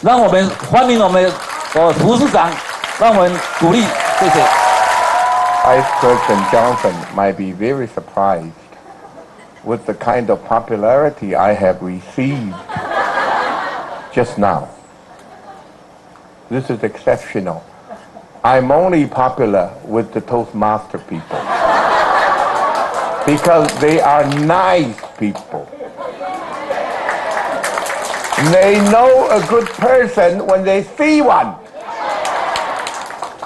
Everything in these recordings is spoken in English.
让我们欢迎我们胡市长，让我们鼓励，谢谢。Vice President Johnson might be very surprised with the kind of popularity I have received just now. This is exceptional. I'm only popular with the Toastmaster people because they are nice people. They know a good person when they see one.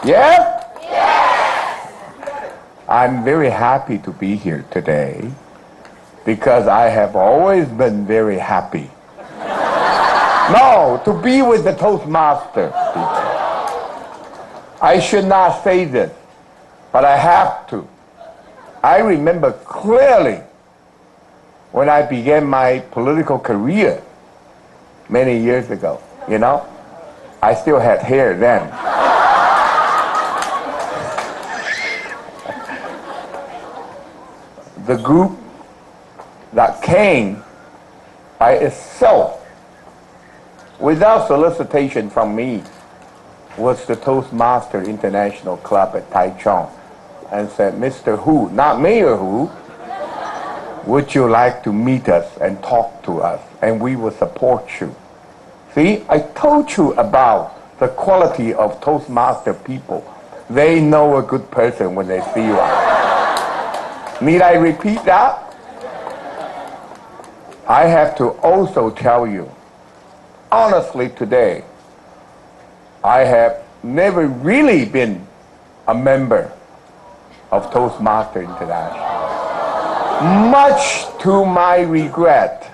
Yeah? I'm very happy to be here today because I have always been very happy. No, to be with the Toastmaster people. I should not say this, but I have to. I remember clearly when I began my political career many years ago, you know, I still had hair then. The group that came by itself, without solicitation from me, was the Toastmaster International Club at Taichung, and said, Mr. Hu, not Mayor Hu, would you like to meet us and talk to us, and we will support you. See, I told you about the quality of Toastmaster people. They know a good person when they see one. Need I repeat that? I have to also tell you, honestly today, I have never really been a member of Toastmaster International. Much to my regret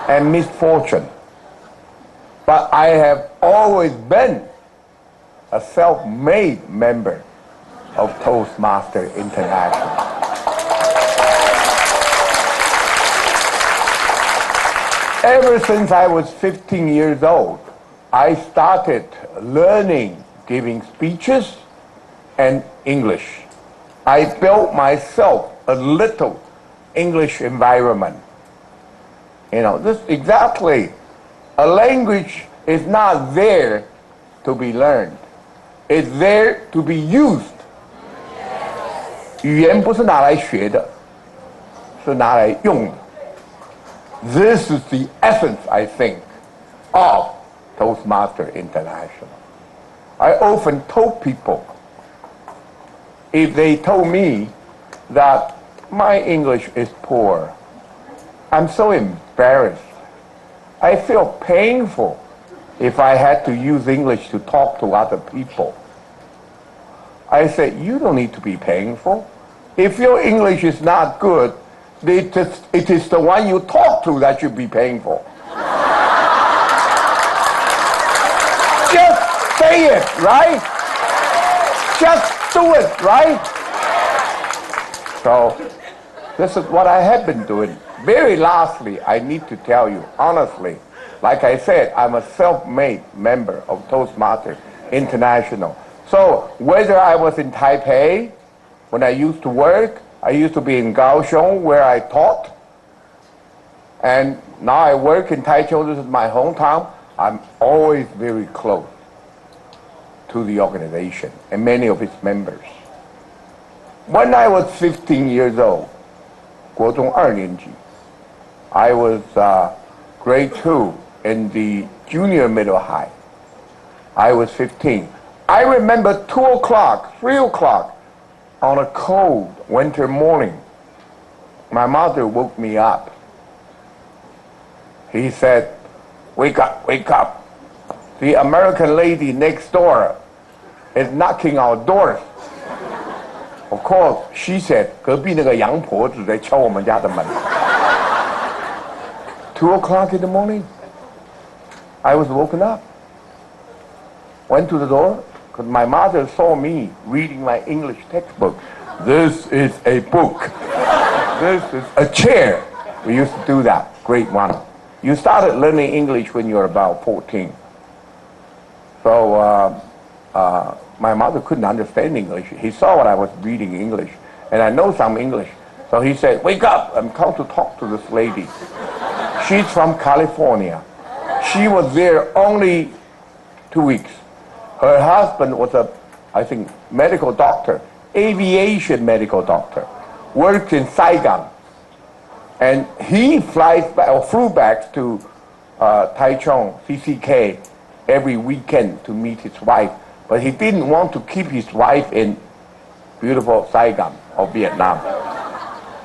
and misfortune. But I have always been a self-made member of Toastmaster International. Ever since I was 15 years old, I started learning giving speeches and English. I built myself a little English environment. You know, this exactly. A language is not there to be learned. It's there to be used. 语言不是拿来学的，是拿来用的。This is the essence, I think, of Toastmaster International. I often told people, if they told me that my English is poor, I'm so embarrassed. I feel painful if I had to use English to talk to other people. I said, you don't need to be painful. If your English is not good, it is the one you talk to that should be painful. Just say it, right? Just do it, right? So, this is what I have been doing. Very lastly, I need to tell you, honestly, like I said, I'm a self-made member of Toastmaster International. So, whether I was in Taipei, when I used to work, I used to be in Kaohsiung where I taught, and now I work in Taichung, this is my hometown. I'm always very close to the organization and many of its members. When I was 15 years old, 国中2年级, I was grade 2 in the junior middle high. I was 15. I remember 2 o'clock, 3 o'clock, on a cold winter morning, my mother woke me up. He said, wake up, wake up. The American lady next door is knocking our doors. Of course, she said, 隔壁那个洋婆子在敲我们家的门. 2 o'clock in the morning, I was woken up. Went to the door, because my mother saw me reading my English textbook. This is a book. This is a chair. We used to do that, grade 1. You started learning English when you were about 14. So my mother couldn't understand English. He saw what I was reading English, and I know some English. So he said, wake up, I'm come to talk to this lady. She's from California. she was there only 2 weeks. Her husband was I think, medical doctor, aviation medical doctor, worked in Saigon. And he flew back to Taichung, CCK, every weekend to meet his wife. But he didn't want to keep his wife in beautiful Saigon or Vietnam.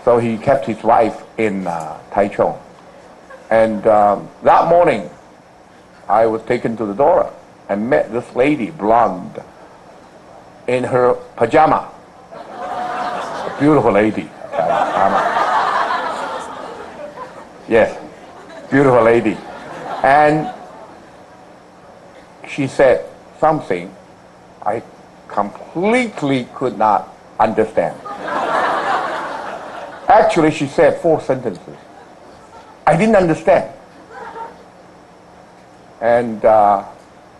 So he kept his wife in Taichung. And that morning, I was taken to the door and met this lady, blonde, in her pajama. A beautiful lady. Yes, beautiful lady. And she said something I completely could not understand. Actually, she said 4 sentences. I didn't understand. And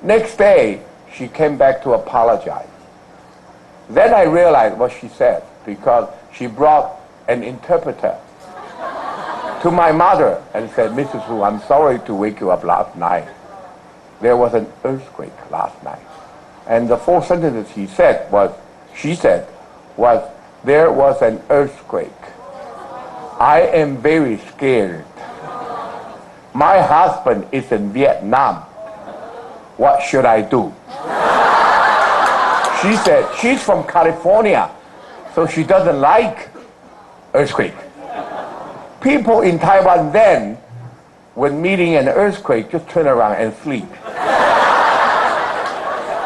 next day, she came back to apologize. Then I realized what she said, because she brought an interpreter to my mother and said, Mrs. Hu, I'm sorry to wake you up last night. There was an earthquake last night. And the 4 sentences she said was, there was an earthquake. I am very scared. My husband is in Vietnam. What should I do? She said she's from California, so she doesn't like earthquake. People in Taiwan then, when meeting an earthquake, just turn around and sleep.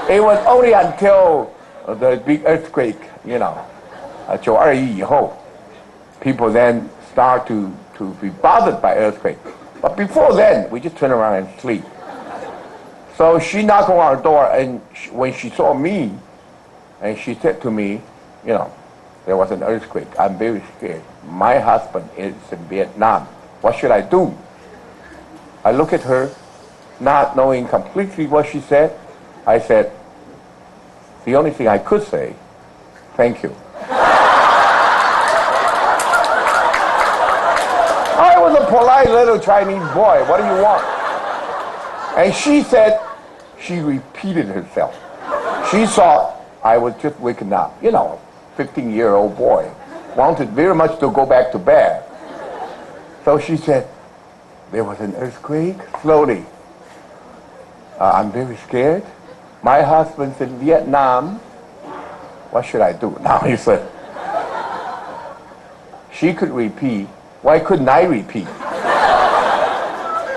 It was only until the big earthquake, 9/2以后, people then start to be bothered by earthquake. But before then, we just turn around and sleep. So she knocked on our door, and when she saw me, and she said to me, there was an earthquake. I'm very scared. My husband is in Vietnam. What should I do? I look at her, not knowing completely what she said. I said, the only thing I could say, thank you. I was a polite little Chinese boy. What do you want? And she said, she repeated herself. She thought I was just waking up. 15-year-old boy wanted very much to go back to bed. So she said, there was an earthquake, slowly. I'm very scared. My husband's in Vietnam. What should I do? Now he said, she could repeat. Why couldn't I repeat?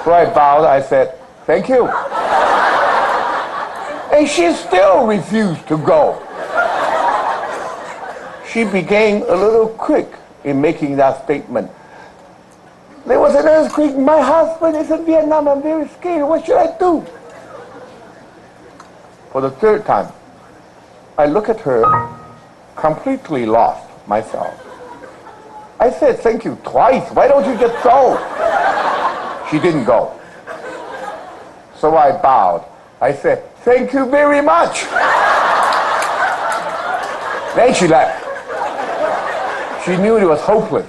So I bowed, I said, thank you. And she still refused to go. She became a little quick in making that statement. There was an earthquake, my husband is in Vietnam, I'm very scared, what should I do? For the 3rd time, I look at her, completely lost myself. I said, thank you twice, why don't you just go? She didn't go. So I bowed. I said, thank you very much. Then she left. She knew it was hopeless.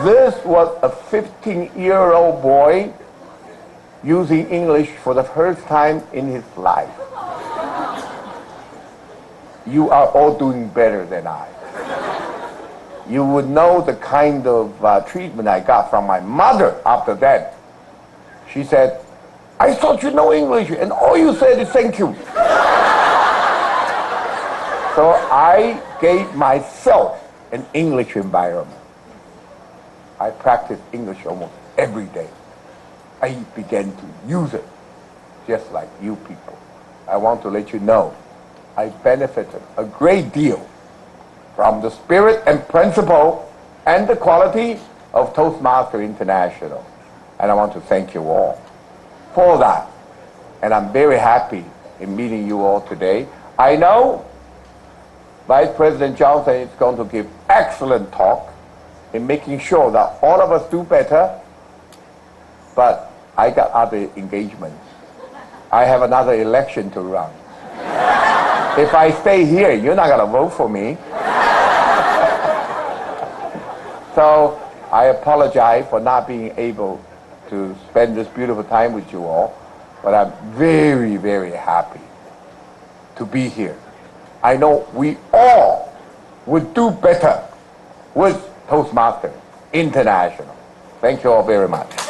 This was a 15-year-old boy using English for the first time in his life. You are all doing better than I. You would know the kind of treatment I got from my mother after that. She said, I thought you know English, and all you said is thank you. So I gave myself an English environment. I practiced English almost every day. I began to use it, just like you people. I want to let you know, I benefited a great deal from the spirit and principle and the quality of Toastmaster International. And I want to thank you all for that. And I'm very happy in meeting you all today. I know Vice President Johnson is going to give excellent talk in making sure that all of us do better, but I got other engagements. I have another election to run. If I stay here, you're not going to vote for me. So I apologize for not being able to spend this beautiful time with you all, but I'm very, very happy to be here. I know we all would do better with Toastmasters International. Thank you all very much.